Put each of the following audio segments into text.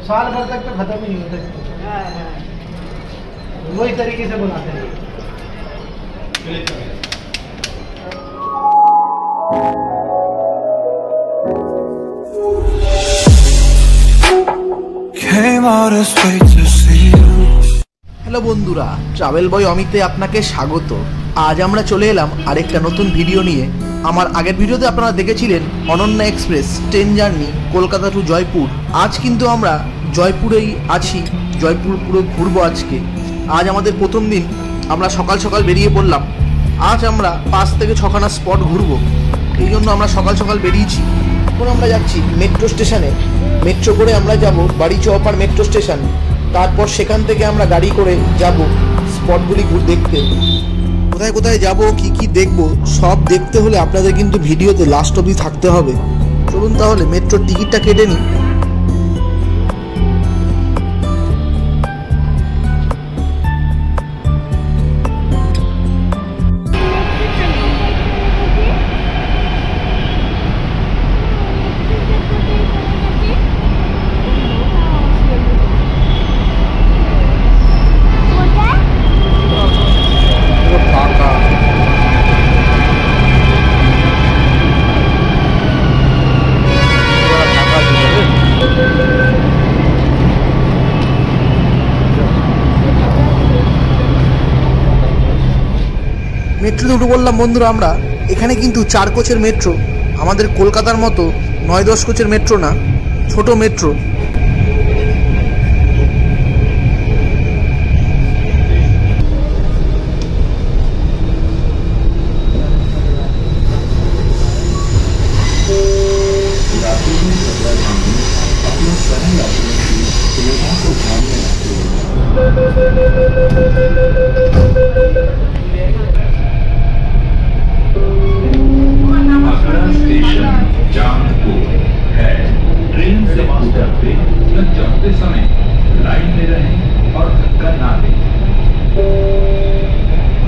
साल भर तक तो खत्म ही नहीं होता। वही तरीके से बनाते हैं। হ্যালো বন্ধুরা, ট্রাভেল বয় অমিতে আপনাকে স্বাগত। আজ আমরা চলে এলাম আরেকটা নতুন ভিডিও নিয়ে। আমার আগের ভিডিওতে আপনারা দেখেছিলেন Ananya express train journey Kolkata to Jaipur. আজ কিন্তু আমরা জয়পুরেই আছি, জয়পুর পুরো ঘুরবো আজকে। আজ আমাদের প্রথম দিন, আমরা সকাল সকাল বেরিয়ে পড়লাম। আজ আমরা 5 থেকে 6খানা স্পট ঘুরবো, এই জন্য আমরা সকাল সকাল বেরিয়েছি। এখন আমরা যাচ্ছি মেট্রো স্টেশনে। মেট্রো করে আমরা যাব বাড়ি চৌপার মেট্রো স্টেশন। তারপর সেখান থেকে আমরা গাড়ি করে যাব স্পটগুলি দেখতে। কোথায় কোথায় যাব, কি কি দেখব, সব দেখতে হলে আপনাদের কিন্তু ভিডিওতে লাস্ট অবধি থাকতে হবে। চলুন তাহলে মেট্রোর টিকিটটা কেটে নিই। মেট্রোতে উঠে বললাম বন্ধুরা আমরা। এখানে কিন্তু 4 কোচের মেট্রো, আমাদের কলকাতার মতো 9-10 কোচের মেট্রো না, ছোট metro.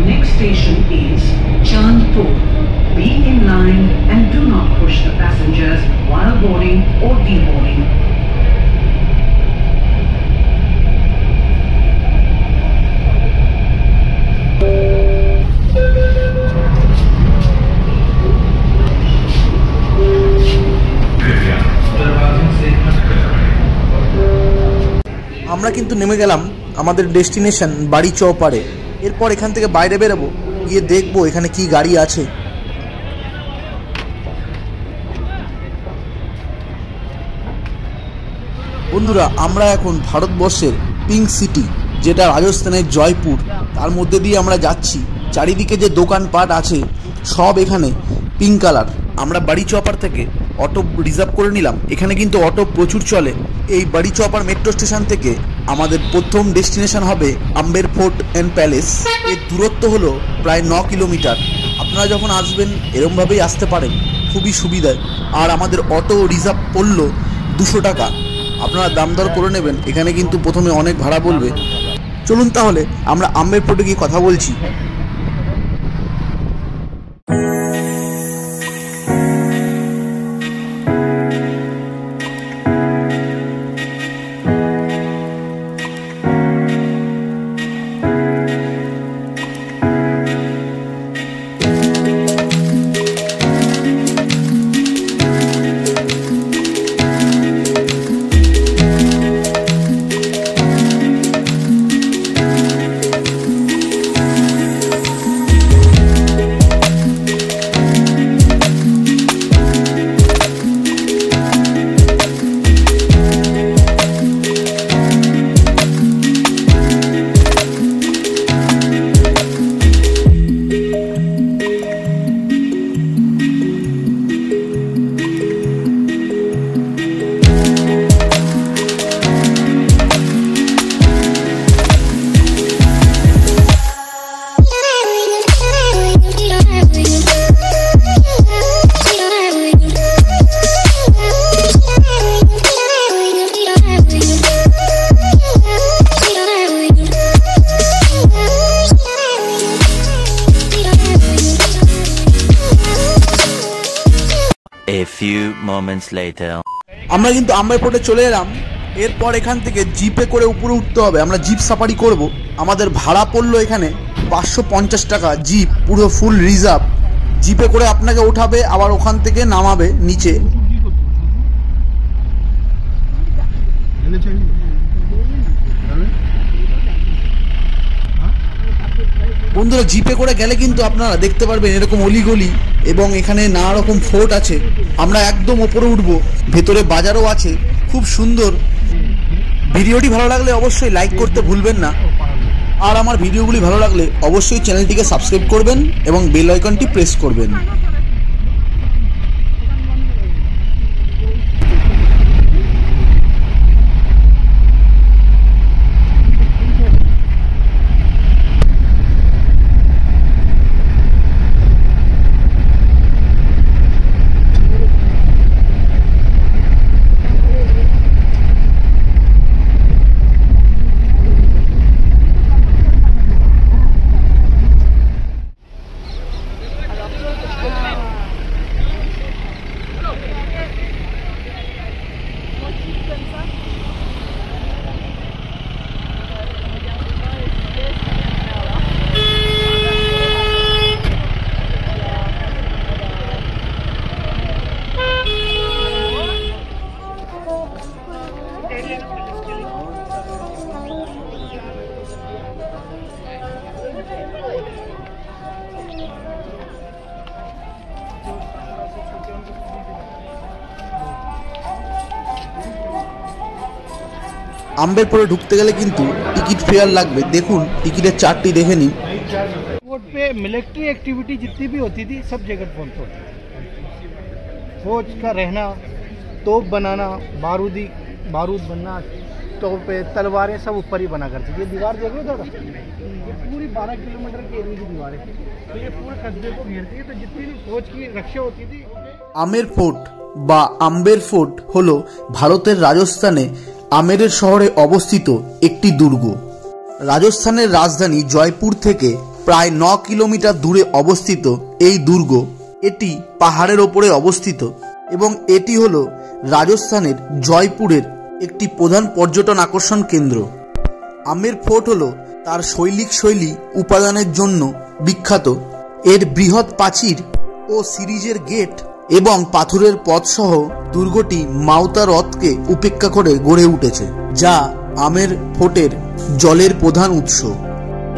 Next station is Chandpur. Be in line and do not push the passengers while boarding or deboarding. আমরা কিন্তু নেমে গেলাম আমাদের ডেস্টিনেশন বাড়ি চৌপারে। এরপর এখান থেকে বাইরে বেরোবো, গিয়ে দেখবো এখানে কি গাড়ি আছে। বন্ধুরা আমরা এখন ভারতবর্ষের পিঙ্ক সিটি, যেটা রাজস্থানের জয়পুর, তার মধ্যে দিয়ে আমরা যাচ্ছি। চারিদিকে যে দোকানপাট আছে সব এখানে পিঙ্ক কালার। আমরা বাড়ি চৌপার থেকে অটো রিজার্ভ করে নিলাম। এখানে কিন্তু অটো প্রচুর চলে। এই বাড়ি চৌপার মেট্রো স্টেশন থেকে আমাদের প্রথম ডেস্টিনেশন হবে আম্বের ফোর্ট অ্যান্ড প্যালেস। এর দূরত্ব হলো প্রায় 9 কিলোমিটার। আপনারা যখন আসবেন এরমভাবেই আসতে পারেন, খুবই সুবিধায়। আর আমাদের অটো রিজার্ভ পড়লো 200 টাকা। আপনারা দাম দর করে নেবেন, এখানে কিন্তু প্রথমে অনেক ভাড়া বলবে। চলুন তাহলে আমরা আম্বের ফোর্টে গিয়ে কথা বলছি। A few moments later. আমরা কিন্তু আম্বের ফোর্টে চলে এলাম। এরপর এখান থেকে জিপে করে উপরে উঠতে হবে, আমরা জিপ সাফারি করব। আমাদের ভাড়া পড়লো এখানে 550 টাকা জিপ, পুরো ফুল রিজার্ভ। জিপে করে আপনাকে উঠাবে, আবার ওখান থেকে নামাবে নিচে। বন্ধুরা, জিপে করে গেলে কিন্তু আপনারা দেখতে পারবেন এরকম অলিগলি এবং এখানে নানা রকম ফোর্ট আছে। আমরা একদম ওপরে উঠবো, ভেতরে বাজারও আছে, খুব সুন্দর। ভিডিওটি ভালো লাগলে অবশ্যই লাইক করতে ভুলবেন না, আর আমার ভিডিওগুলি ভালো লাগলে অবশ্যই চ্যানেলটিকে সাবস্ক্রাইব করবেন এবং বেল আইকনটি প্রেস করবেন। আম্বেরপুরে ঢুকতে গেলে কিন্তু টিকিট ফেয়ার লাগবে। দেখুন টিকিটের চার্টটি দেখে নিন। एयरपोर्ट पे मिलिट्री एक्टिविटी जितनी भी होती थी सब जगह बंद होती थी। फौज का रहना, तोप बनाना, बारूद बनना, तोपे तलवारें सब ऊपर ही बना करती थी। ये दीवार देख लो दादा, ये पूरी 12 किलोमीटर के एरिया की दीवारें थी, तो ये पूरे कस्बे को घेरती है। तो जितनी भी फौज की रक्षा होती थी। আমের ফোর্ট বা আম্বের ফোর্ট হলো ভারতের রাজস্থানে আমেরের শহরে অবস্থিত একটি দুর্গ। রাজস্থানের রাজধানী জয়পুর থেকে প্রায় 9 কিলোমিটার দূরে অবস্থিত এই দুর্গ। এটি পাহাড়ের ওপরে অবস্থিত এবং এটি হলো রাজস্থানের জয়পুরের একটি প্রধান পর্যটন আকর্ষণ কেন্দ্র। আমের ফোর্ট হলো তার শৈলী উপাদানের জন্য বিখ্যাত। এর বৃহৎ প্রাচীর ও সিরিজের গেট এবং পাথরের পথ সহ দুর্গটি মাউতা হ্রদকে উপেক্ষা করে গড়ে উঠেছে, যা আমের ফোর্টের জলের প্রধান উৎস।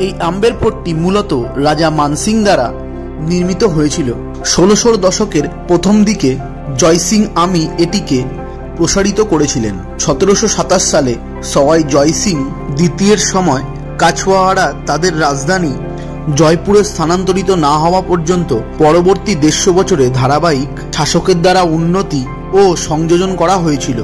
এই আম্বের ফোর্টটি মূলত রাজা মানসিং দ্বারা নির্মিত হয়েছিল। 1600 দশকের প্রথম দিকে জয়সিং আমি এটিকে প্রসারিত করেছিলেন। 1727 সালে সওয়াই জয়সিং দ্বিতীয়ের সময় কাছওয়াড়া তাদের রাজধানী জয়পুরে স্থানান্তরিত না হওয়া পর্যন্ত পরবর্তী 150 বছরে ধারাবাহিক শাসকের দ্বারা উন্নতি ও সংযোজন করা হয়েছিল।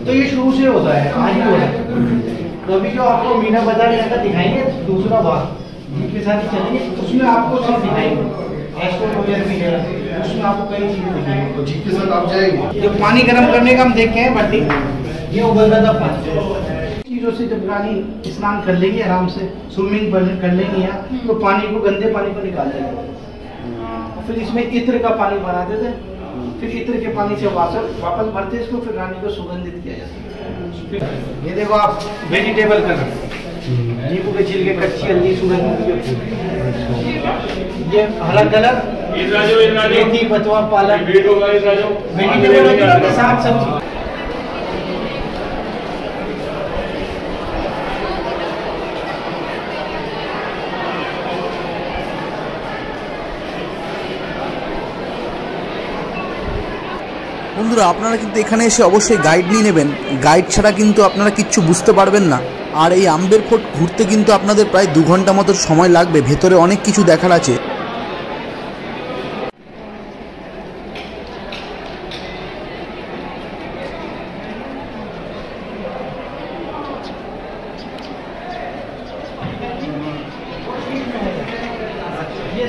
तो ये शुरू से होता है, आज भी हो रहा है। तो अभी जो आपको मीना बाजार का दिखाएंगे दूसरा भाग जिनके साथ ही चलेंगे, उसमें आपको सब दिखाएंगे। एक्सपोर्ट वगैरह भी है, उसमें आपको कई चीजें दिखाएंगे। तो जीप के साथ आप जाएंगे। जो पानी गर्म करने का हम देखे हैं भट्टी, ये उबलता था पानी। चीजों से जब रानी स्नान कर लेंगे आराम से, स्विमिंग कर लेंगे यहाँ, तो पानी को गंदे पानी को निकाल देंगे। फिर इसमें इत्र का पानी बना देते, फिर इत्र के पानी से वापस भरते इसको, फिर रानी को सुगंधित किया जाता है। ये देखो आप वेजिटेबल कलर, नींबू के छिलके, कच्ची हल्दी, सूरजमुखी के फूल, ये हरा कलर, मेथी, बथुआ, पालक, वेजिटेबल के साथ सब्जी। বন্ধুরা, আপনারা কিন্তু এখানে এসে অবশ্যই গাইড নিয়ে নেবেন। গাইড ছাড়া কিন্তু আপনারা কিচ্ছু বুঝতে পারবেন না। আর এই আম্বের ফোর্ট ঘুরতে কিন্তু আপনাদের প্রায় 2 ঘন্টা মতো সময় লাগবে। ভেতরে অনেক কিছু দেখার আছে।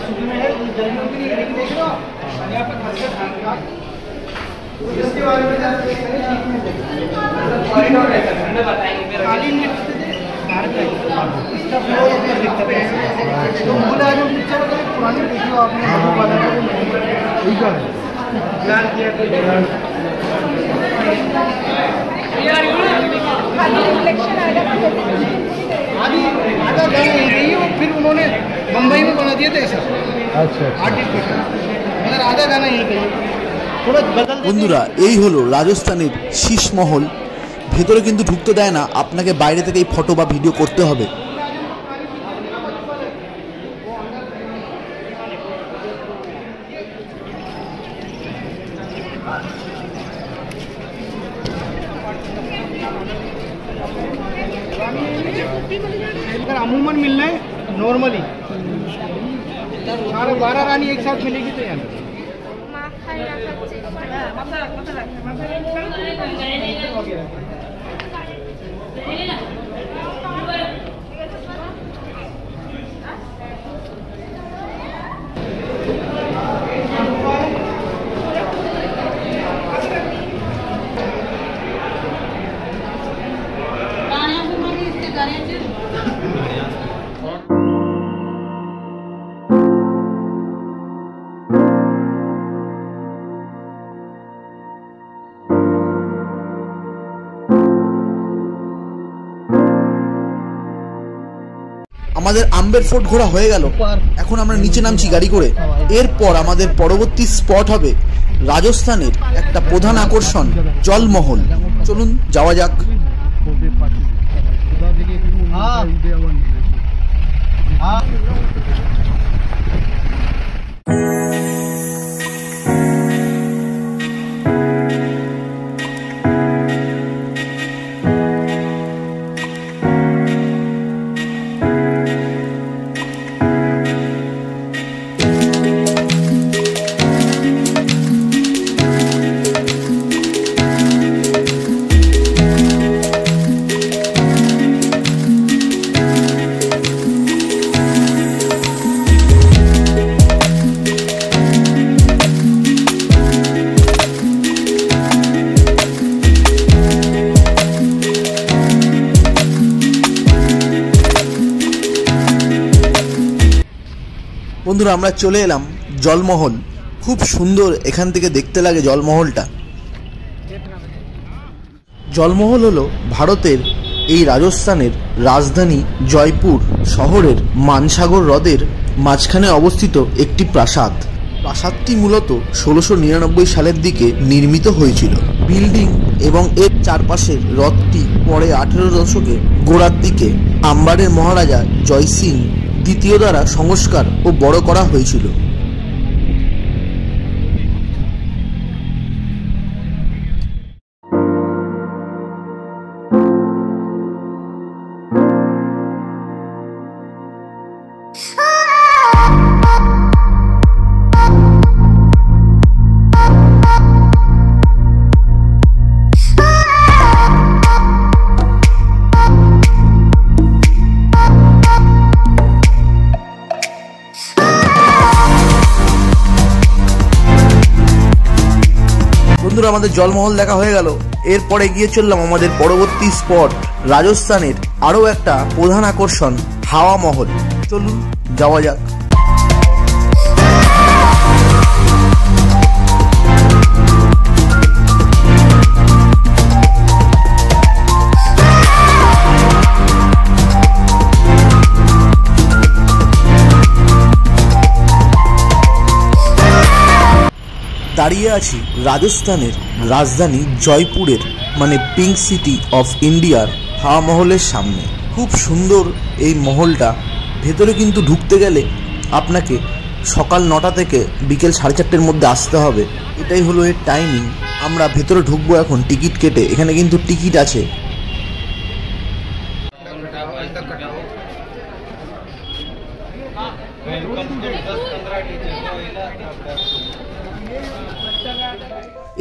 सूखी में है, जल्दी होती नहीं है, लेकिन देख लो यहाँ पर खर्चा खाना इसके बारे में कालीन में इसका फ्लो दिक्कत है। तो बोले आज हम पिक्चर पुरानी देखी आपने प्लान किया आधा गाना यही गई और फिर उन्होंने बम्बई में बना दिया था ऐसा। अच्छा आर्टिस्ट मगर आधा गाना यही गई थोड़ा बदल। বন্ধুরা এই হলো রাজস্থানের শীষমহল। ভেতরে কিন্তু ঢুকতে দেয় না, আপনাকে বাইরে থেকে এই ফটো বা ভিডিও করতে হবে। अगर अमूमन मिलना है नॉर्मली 12 रानी एक साथ मिलेगी तो यहाँ আমাদের আম্বের ফোর্ট ঘোরা হয়ে গেল, এখন আমরা নিচে নামছি গাড়ি করে। এরপর আমাদের পরবর্তী স্পট হবে রাজস্থানের একটা প্রধান আকর্ষণ জলমহল। চলুন যাওয়া যাক। বন্ধুরা আমরা চলে এলাম জলমহল। খুব সুন্দর এখান থেকে দেখতে লাগে জলমহলটা। জলমহল হলো ভারতের এই রাজস্থানের রাজধানী জয়পুর শহরের মানসাগর হ্রদের মাঝখানে অবস্থিত একটি প্রাসাদ। প্রাসাদটি মূলত 1699 সালের দিকে নির্মিত হয়েছিল। বিল্ডিং এবং এর চারপাশের হ্রদটি পরে 18 দশকে গোড়ার দিকে আম্বারের মহারাজা জয় সিং দ্বিতীয় দ্বারা সংস্কার ও বড় করা হয়েছিল। বন্ধুরা আমাদের জলমহল দেখা হয়ে গেল। এরপরে গিয়ে চললাম আমাদের পরবর্তী স্পট রাজস্থানের আরো একটা প্রধান আকর্ষণ হাওয়া মহল। চলুন যাওয়া যাক। দাঁড়িয়ে আছি রাজস্থানের রাজধানী জয়পুরের মানে পিঙ্ক সিটি অফ ইন্ডিয়ার হাওয়া মহলের সামনে। খুব সুন্দর এই মহলটা। ভেতরে কিন্তু ঢুকতে গেলে আপনাকে সকাল 9টা থেকে বিকেল 4:30-র মধ্যে আসতে হবে। এটাই হলো এর টাইমিং। আমরা ভেতরে ঢুকবো এখন টিকিট কেটে। এখানে কিন্তু টিকিট আছে।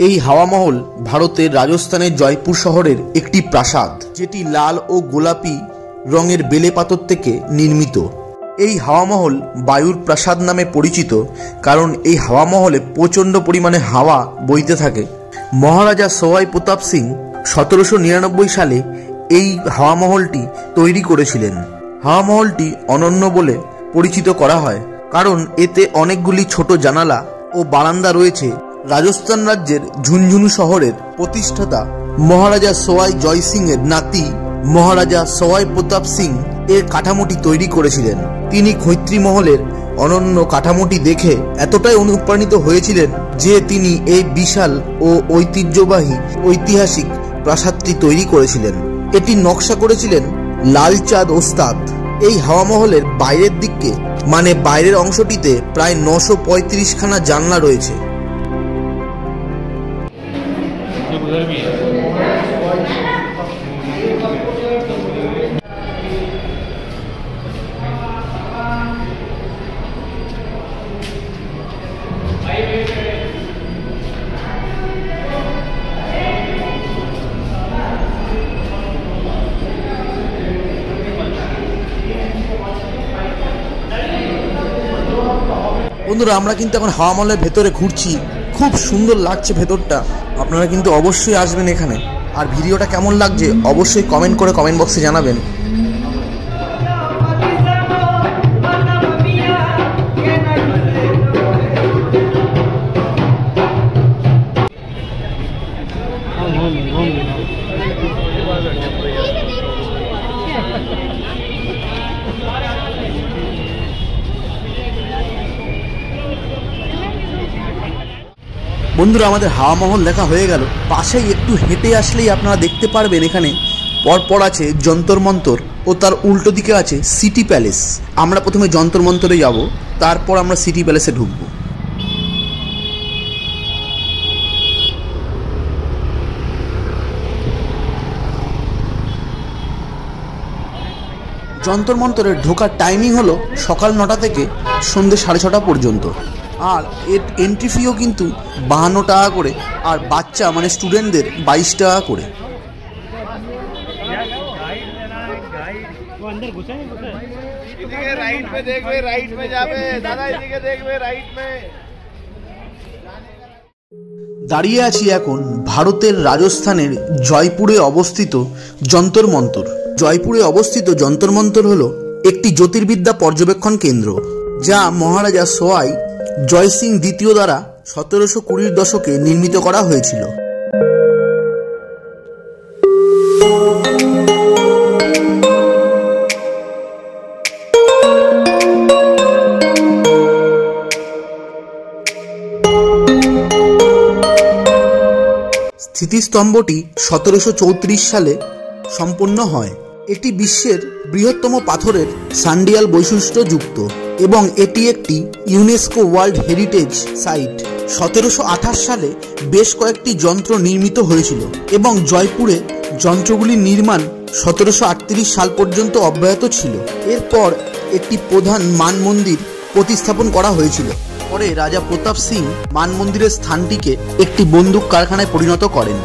এই হাওয়া মহল ভারতের রাজস্থানের জয়পুর শহরের একটি প্রাসাদ, যেটি লাল ও গোলাপি রঙের বেলে পাথর থেকে নির্মিত। এই হাওয়া মহল বায়ুর প্রাসাদ নামে পরিচিত, কারণ এই হাওয়া মহলে প্রচণ্ড পরিমাণে হাওয়া বইতে থাকে। মহারাজা সওয়াই প্রতাপ সিং 1799 সালে এই হাওয়া মহলটি তৈরি করেছিলেন। হাওয়া মহলটি অনন্য বলে পরিচিত করা হয়, কারণ এতে অনেকগুলি ছোট জানালা ও বারান্দা রয়েছে। রাজস্থান রাজ্যের ঝুনঝুনু শহরের প্রতিষ্ঠাতা মহারাজা সওয়াই জয় সিং এর নাতি মহারাজা সওয়াই প্রতাপ সিং এর কাঠামোটি তৈরি করেছিলেন। তিনি খৈত্রী মহলের অনন্য কাঠামোটি দেখে এতটাই অনুপ্রাণিত হয়েছিলেন যে তিনি এই বিশাল ও ঐতিহাসিক প্রাসাদটি তৈরি করেছিলেন। এটি নকশা করেছিলেন লালচাঁদ ওস্তাদ। এই হাওয়া মহলের বাইরের দিকে মানে বাইরের অংশটিতে প্রায় 935 খানা জানলা রয়েছে। বন্ধুরা, আমরা কিন্তু এখন হাওয়া মহলের ভেতরে ঘুরছি। খুব সুন্দর লাগছে ভেতরটা। আপনারা কিন্তু অবশ্যই আসবেন এখানে। আর ভিডিওটা কেমন লাগছে অবশ্যই কমেন্ট করে কমেন্ট বক্সে জানাবেন। বন্ধুরা, আমাদের হাওয়া মহল দেখা হয়ে গেল। পাশেই একটু হেঁটে আসলেই আপনারা দেখতে পারবেন এখানে পরপর আছে যন্তর মন্তর ও তার উল্টো দিকে আছে সিটি প্যালেস। আমরা প্রথমে যন্তর মন্তরে যাব, তারপর আমরা সিটি প্যালেসে ঢুকবো। যন্তর মন্তরের ঢোকার টাইমিং হলো সকাল 9টা থেকে সন্ধ্যে 6:30 পর্যন্ত। আর এর এন্ট্রি ফিও কিন্তু 52 টাকা করে, আর বাচ্চা মানে স্টুডেন্টদের 22 টাকা করে। দাঁড়িয়ে আছি এখন ভারতের রাজস্থানের জয়পুরে অবস্থিত যন্তর মন্তর। জয়পুরে অবস্থিত যন্তর মন্তর হলো একটি জ্যোতির্বিদ্যা পর্যবেক্ষণ কেন্দ্র, যা মহারাজা সওয়াই জয় সিং দ্বিতীয় দ্বারা 1720 দশকে নির্মিত করা হয়েছিল। স্থিতিস্তম্ভটি 1734 সালে সম্পন্ন হয়। এটি বিশ্বের বৃহত্তম পাথরের সান্ডিয়াল বৈশিষ্ট্য যুক্ত এবং এটি একটি ইউনেস্কো ওয়ার্ল্ড হেরিটেজ সাইট। 1728 সালে বেশ কয়েকটি যন্ত্র নির্মিত হয়েছিল এবং জয়পুরে যন্ত্রগুলির নির্মাণ 1738 সাল পর্যন্ত অব্যাহত ছিল। এরপর একটি প্রধান মান মন্দির প্রতিস্থাপন করা হয়েছিল। পরে রাজা প্রতাপ সিং মান মন্দিরের স্থানটিকে একটি বন্দুক কারখানায় পরিণত করেন।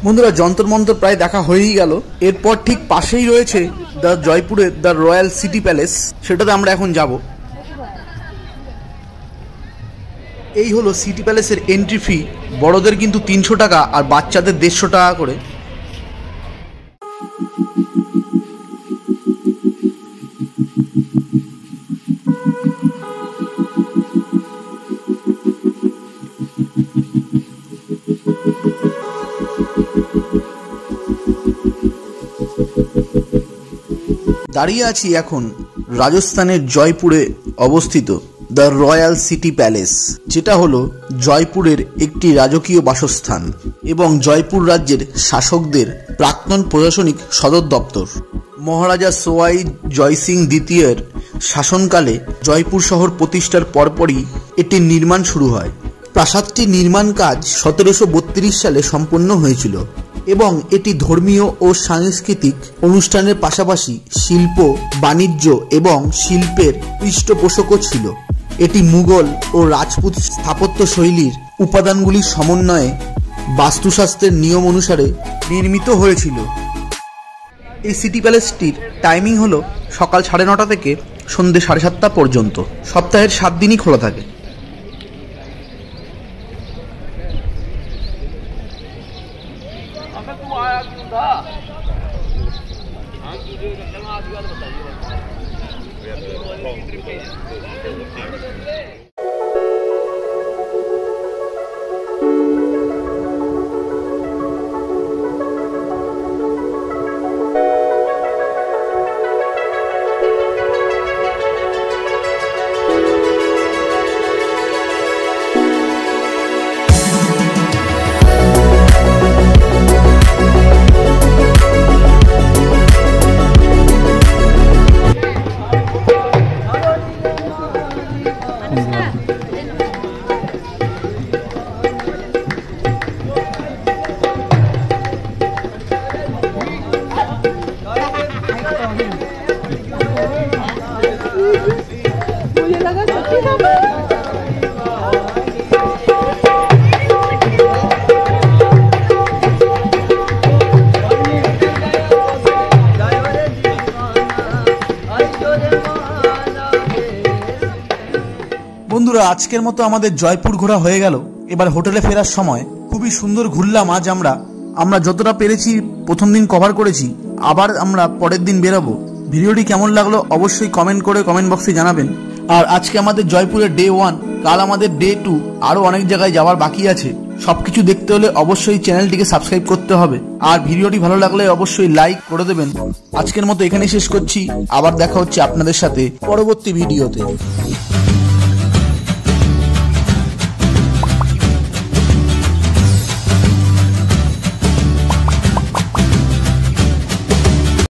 বন্ধুরা, যন্তর মন্তর প্রায় দেখা হয়েই গেল। এরপর ঠিক পাশেই রয়েছে জয়পুরের দ্য রয়্যাল সিটি প্যালেস, সেটাতে আমরা এখন যাব। এই হলো সিটি প্যালেসের এন্ট্রি ফি। বড়দের কিন্তু 300 টাকা আর বাচ্চাদের 150 টাকা করে। দাঁড়িয়ে আছি এখন রাজস্থানের জয়পুরে অবস্থিত দ্য রয়্যাল সিটি প্যালেস, যেটা হলো জয়পুরের একটি রাজকীয় বাসস্থান এবং জয়পুর রাজ্যের শাসকদের প্রাক্তন প্রশাসনিক সদর দপ্তর। মহারাজা সোয়াই জয়সিং দ্বিতীয়ের শাসনকালে জয়পুর শহর প্রতিষ্ঠার পরপরই এটির নির্মাণ শুরু হয়। প্রাসাদটির নির্মাণ কাজ 1732 সালে সম্পন্ন হয়েছিল এবং এটি ধর্মীয় ও সাংস্কৃতিক অনুষ্ঠানের পাশাপাশি শিল্প, বাণিজ্য এবং শিল্পের পৃষ্ঠপোষকও ছিল। এটি মুঘল ও রাজপুত স্থাপত্য শৈলীর উপাদানগুলির সমন্বয়ে বাস্তুশাস্ত্রের নিয়ম অনুসারে নির্মিত হয়েছিল। এই সিটি প্যালেসটির টাইমিং হলো সকাল 9:30 থেকে সন্ধ্যে 7:30 পর্যন্ত। সপ্তাহের 7 দিনই খোলা থাকে। বন্ধুরা, আজকের মতো আমাদের জয়পুর ঘোরা হয়ে গেল। এবার হোটেলে ফেরার সময় খুবই সুন্দর ঘুরলাম। আজ আমরা যতটা পেরেছি প্রথম দিন কভার করেছি, আবার আমরা পরের দিন বেরোবো। ভিডিওটি কেমন লাগলো অবশ্যই কমেন্ট করে কমেন্ট বক্সে জানাবেন। আর আজকে আমাদের জয়পুরের ডে 1, কাল আমাদের ডে 2, আরো অনেক জায়গায় যাওয়ার বাকি আছে। সবকিছু দেখতে হলে অবশ্যই চ্যানেলটিকে সাবস্ক্রাইব করতে হবে। আর ভিডিওটি ভালো লাগলে অবশ্যই লাইক করে দেবেন। আজকের মতো এখানেই শেষ করছি। আবার দেখা হচ্ছে আপনাদের সাথে পরবর্তী ভিডিওতে।